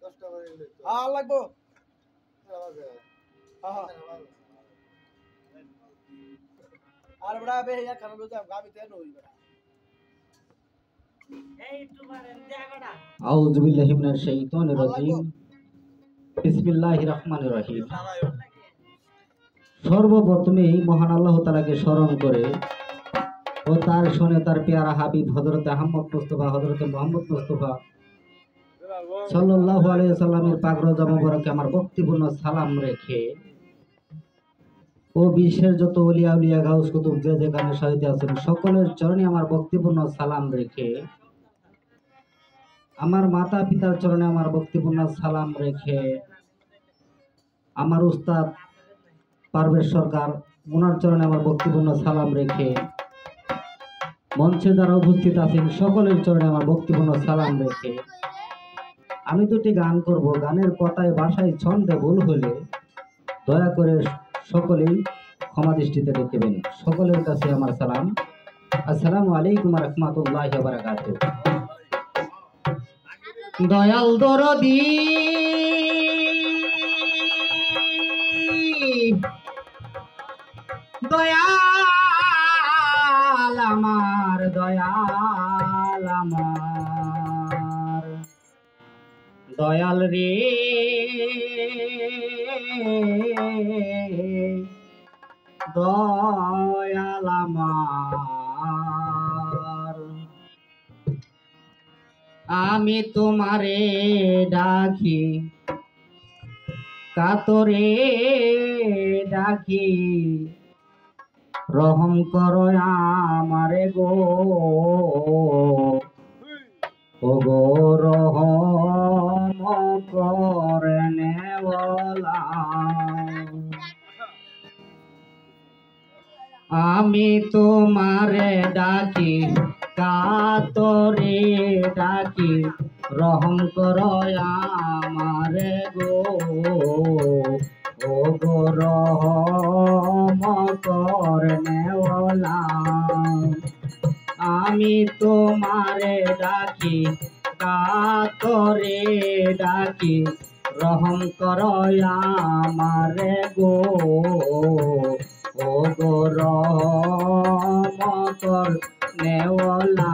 হ্যাঁ লাগবো আর বড়া বে ইয়া কারণ তো গাবি তেন হই বড়া এই তোমার জায়গাটা আউযু বিল্লাহি মিনাশ শাইতানির রাজিম বিসমিল্লাহির রহমানির রহিম। সর্বপ্রথমে মহান আল্লাহ তাআলাকে স্মরণ করে ও তার শুনে তার পেয়ারা হাবিব হযরত আহমদ মুস্তাফা হযরত মুহাম্মদ মুস্তাফা সাল্লাল্লাহু আলাইহি ওয়াসাল্লামের পাক রওজা মুবারকে আমার ভক্তিপূর্ণ সালাম রেখে ও বিশ্বের যত ওলিয়া উলিয়া গাউস কুতুব যে যেখানে শহীদ আছেন সকলের চরণে আমার ভক্তিপূর্ণ সালাম রেখে আমার মাতা পিতার চরণে আমার ভক্তিপূর্ণ সালাম রেখে আমার উস্তাদ পারভেজ সরকার ওনার চরণে আমার ভক্তিপূর্ণ সালাম রেখে মঞ্চে যারা উপস্থিত আছেন সকলের চরণে আমার ভক্তিপূর্ণ সালাম রেখে আমি দুটি গান করব। গানের কথায় ভাষায় ছন্দে ভুল হলে দয়া করে সকলেই ক্ষমা দৃষ্টিতে দেখবেন। সকলের কাছে আমার সালাম। আসসালামু আলাইকুম ওয়া রাহমাতুল্লাহি ওয়া বারাকাতুহু। দয়াল দরদি দয়াল আমার দয়াল রে দয়াল আমার আমি তোমারে ডাকি কাতরে ডাকি রহম করো আমারে গো ও গো রহম করনে ওয়ালা আমি তোমারে ডাকি কাতরে ডাকি রহম করো আমারে গো ও গো রহম করনে ওয়ালা আমি তোমারে ডাকি কাতরে ডাকি রহম করো আমারে গো ও গো রহম করনে ওয়ালা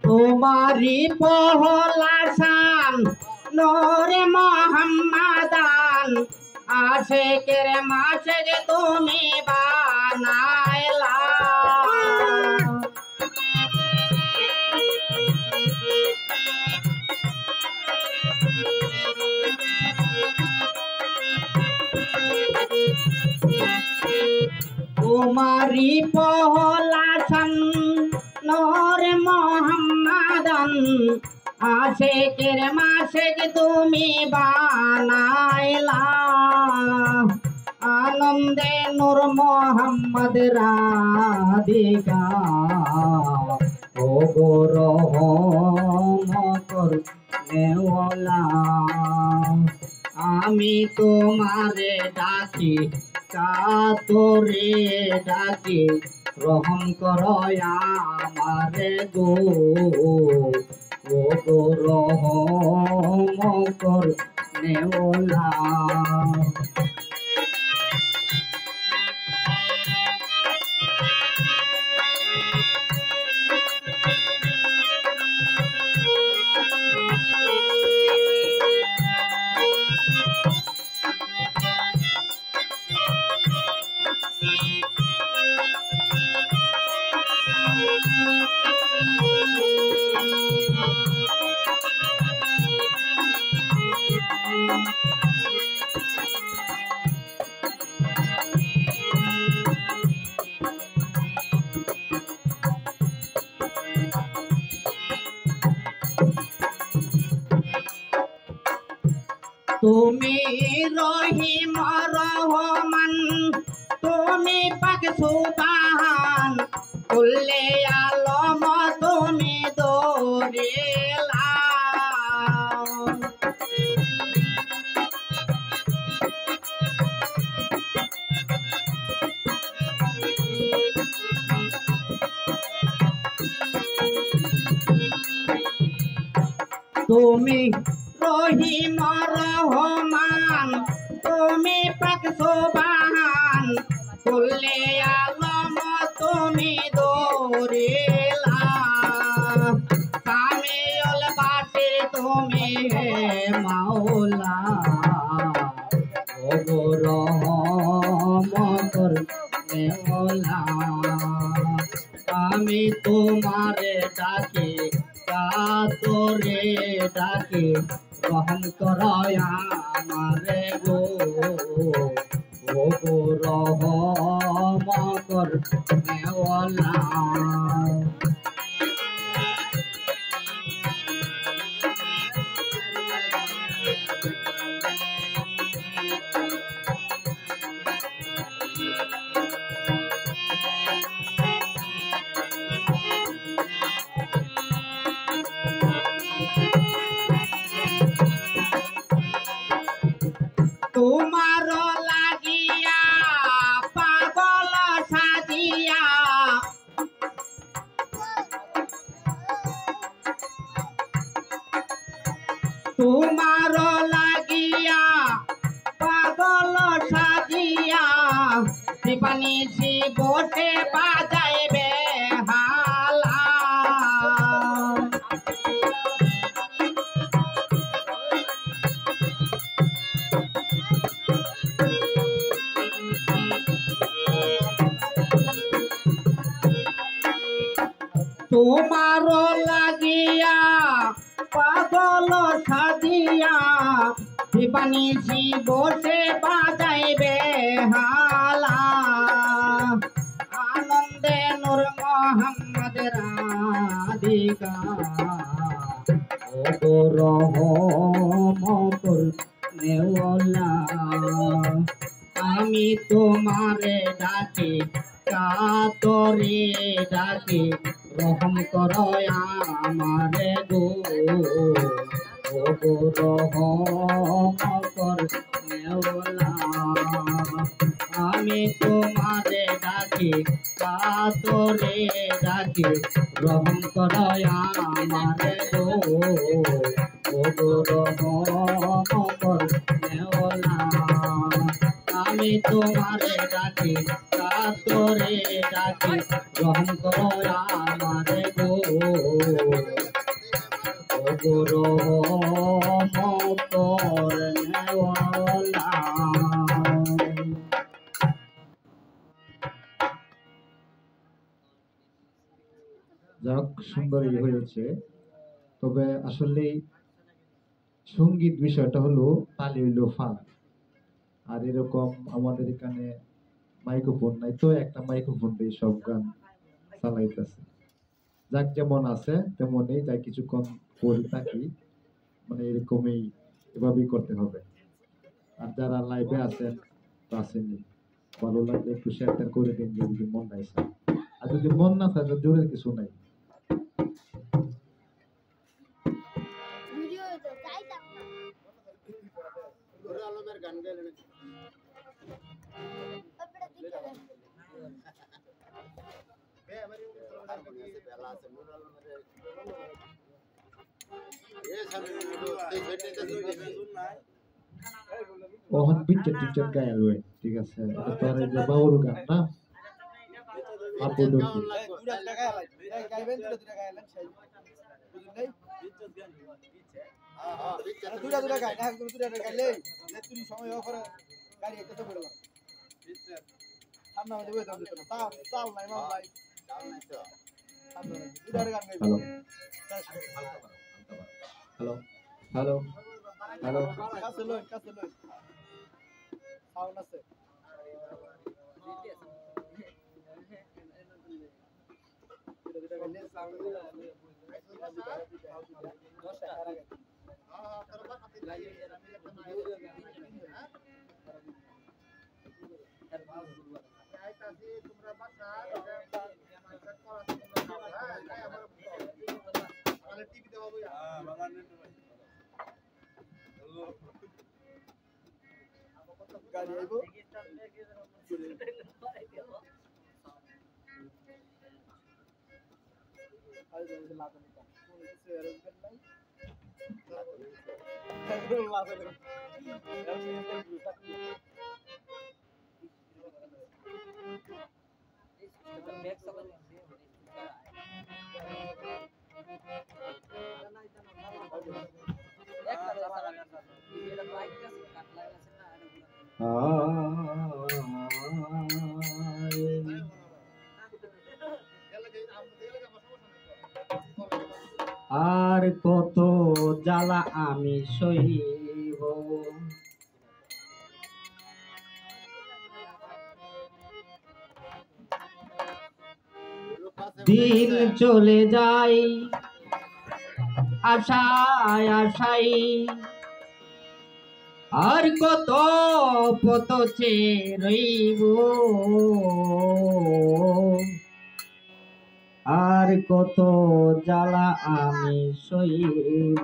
তোমারি পহলাসান নূরে মুহাম্মাদান আশিকের মাশিক তুমি বানাইলা তোমারি পহলাসান নূরে মুহাম্মাদান আশিকের মাশিক তুমি বানাইলা আনন্দে নূর মুহাম্মদ রাধিকা ও গো রহম করনে ওয়ালা আমি তোমারে ডাকি কাতরে ডাকি রহম করো আমারে গো ও গো রহম করনে ওয়ালা তুমি রহিম রহমান তুমি তুমি পাক সুবাহান কুল্লে আলম তুমি দরিলা তুমি রহিম রহমান তুমি পাক সুবহান কুল্লে আলম তুমি দরিলা কামিল বাসির তুমি হে মাওলা ও গো রহম করতে ওলা আমি তোমারে ডাকি তোরে ডাকি রহম করয় আমারে গো ও গো রহম করতে ওলা তোমার লাগিয়া পাগল সাজিয়া তোমার লাগিয়া পাগল সাজিয়া শিবানিশি বসে বাজাইবে হালা তোমার লাগিয়া পাগল সাজিয়া শিবানিশি বসে বাজাইবে হালা আনন্দে নূর মোহাম্মদ রাধিকা ও গো রহম করতে ওলা আমি তোমারে ডাকি কাতরে ডাকি রহম করো আমারে গো ও গো রহম করতে ওলা আমি তোমারে ডাকি কাতরে ডাকি রহম করো আমারে গো ও গো রহম করতে ওলা আমি তোমারে ডাকি কাতরে ডাকি রহম করো আমারে গো ও গো রহম করনেওয়ালা যাক সুন্দর হয়েছে। তবে আসলে সঙ্গীত বিষয়টা হলো তালি হইলো ফান। আর এরকম আমাদের এখানে মাইক্রোফোন নাই, তো একটা মাইক্রোফোন দিয়ে সব গান চালাইতেছে। যাক যেমন আছে তেমনই, যাই কিছুক্ষণ করে থাকি, মানে এরকমই এভাবেই করতে হবে। আর যারা লাইভে আছেন তো আসেননি, ভালো লাগলে একটু শেয়ার করে দিন যদি মন নাই। আর যদি মন না থাকে জোরের কিছু নাই। ওহন পিকচার টিকচার গায়ে লয়, ঠিক আছে? এটা তো আর এই যে বাউল গান না, আপু ডকি দুটা গাই না দুটা গাইলে তুমি সময় করে গাড়ি একটা তো বেরোলাম সামনে আমাদের বই দাম দিত না তাল নাই মাল নাই দুটা গান গাইবে হ্যালো হ্যালো হ্যালো কাছে লই সাউন্ড আছে দুটা গাইলে সাউন্ড গাড়ি আইব আর কত জ্বালা আমি সইব দিন চলে যায় আশায় আশায় আর কত পত রইব আর কত জ্বালা আমি সইব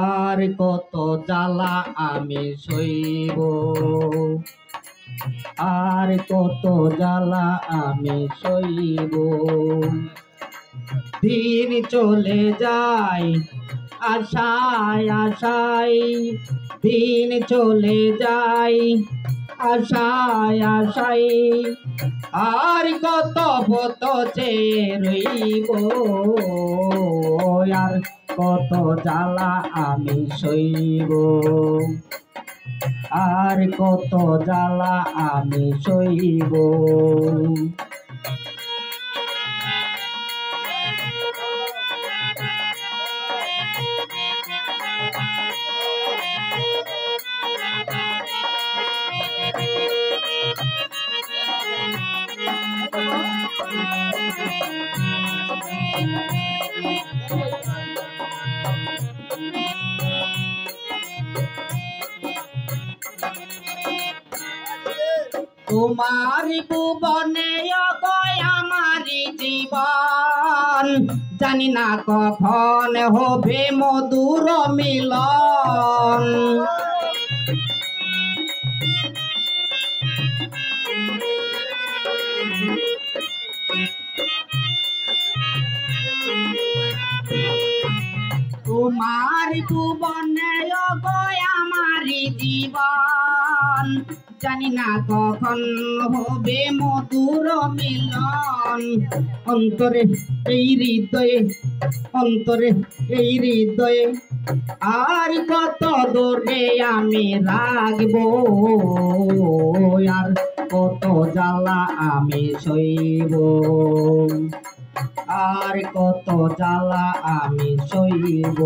আর কত জ্বালা আমি সইব আর কত জ্বালা আমি সইব দিন চলে যায় আশায় আশায় দিন চলে যায় আশায় আশায় আর কত পত রইব আর কত জ্বালা আমি সইব আর কত জ্বালা আমি সইব তোমার ভুবনে অগয় আমার জীবন জানি না কখন হবে মধুর মিলন তোমার ভুবনে অগয় আমার জীবন জানি না কখন হবে মধুর মিলন অন্তরে এই হৃদয়ে আর কত দূরে আমি রাখবো আর কত জ্বালা আমি সইব আর কত জ্বালা আমি সইব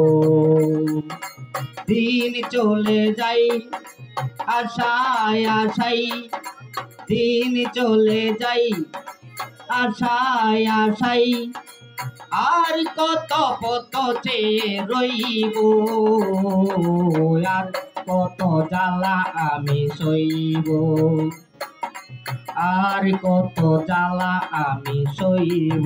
দিন চলে যাই আশায় আশায় দিন চলে যাই আশায় আশায় আর কত পত রইব আর কত জ্বালা আমি সইব আর কত জ্বালা আমি সইব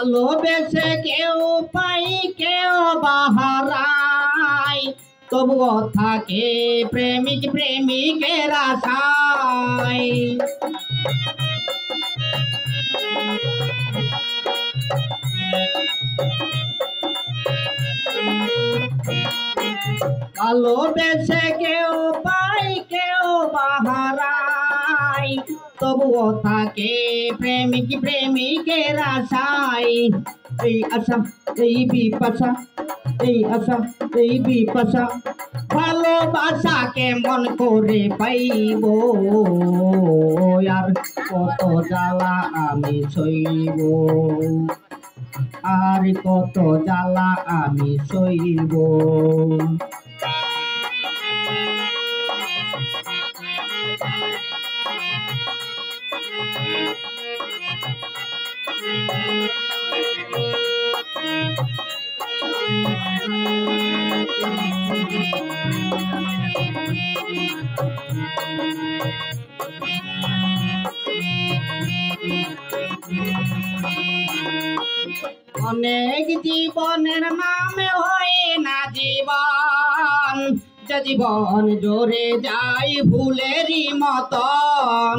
ভালোবেসে কেউ পাই কেউ বাহারায় তবুও থাকে প্রেমিক প্রেমিকের আশায় ভালোবেসে কেউ পাই কেউ বাহারায় তবুও থাকে প্রেমিক প্রেমিকের আশায় এই আশা এই বিপাশা এই আশা এই বিপাশা ভালোবাসা কেমন করে পাইব আর কত জ্বালা আমি সইব আর কত জ্বালা আমি সইব অনেক জীবনের নামে হয় না জীবন যে জীবন জোরে যায় ভুলেরই মতন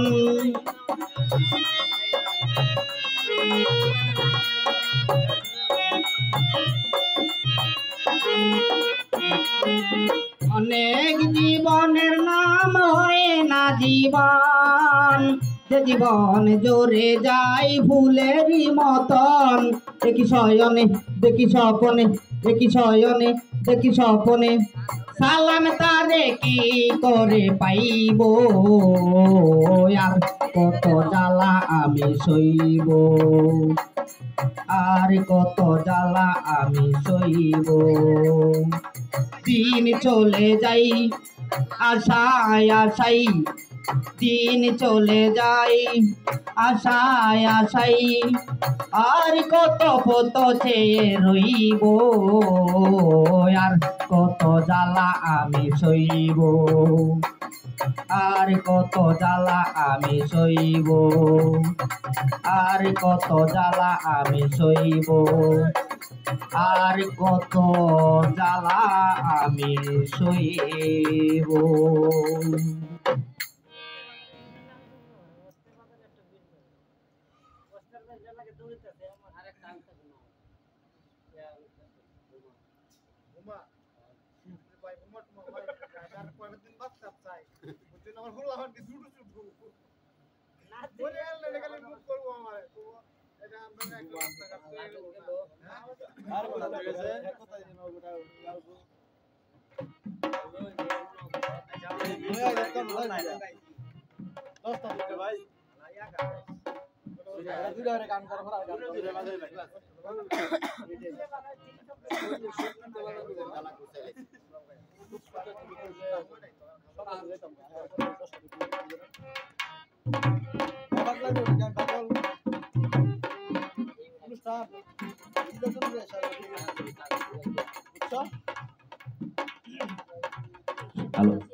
অনেক জীবনের নাম হয় না জীবন যে জীবন জোরে যায় ভুলেরই মতন দেখি শয়নে দেখি স্বপনে দেখি শয়নে দেখি স্বপনে সালাম তারে কি করে পাইব আর কত জ্বালা আমি সইব আর কত জ্বালা আমি সইব দিন চলে যাই আশায় আশাই দিন চলে যাই আশায় আশাই আর কত পত চেয়ে রইব আর কত জ্বালা আমি সইব আর কত জ্বালা আমি সইব আর কত জ্বালা আমি সইব আর কত জ্বালা আমি সইব ঘুমা ভাই ঘুমা তোমার ভাই আর পরের দিন বাচ্চা চাই বুঝছেন আমার হলো আমার কি ছুটু ছুটু না বলে আনলে গেলে মুখ করব আমারে তো এটা আমরা একটা রাস্তা কাট করে গেল আর বলা গেছে কথা দিন ওটা ভাই দুইটা গান করা ফলা গান হ্যালো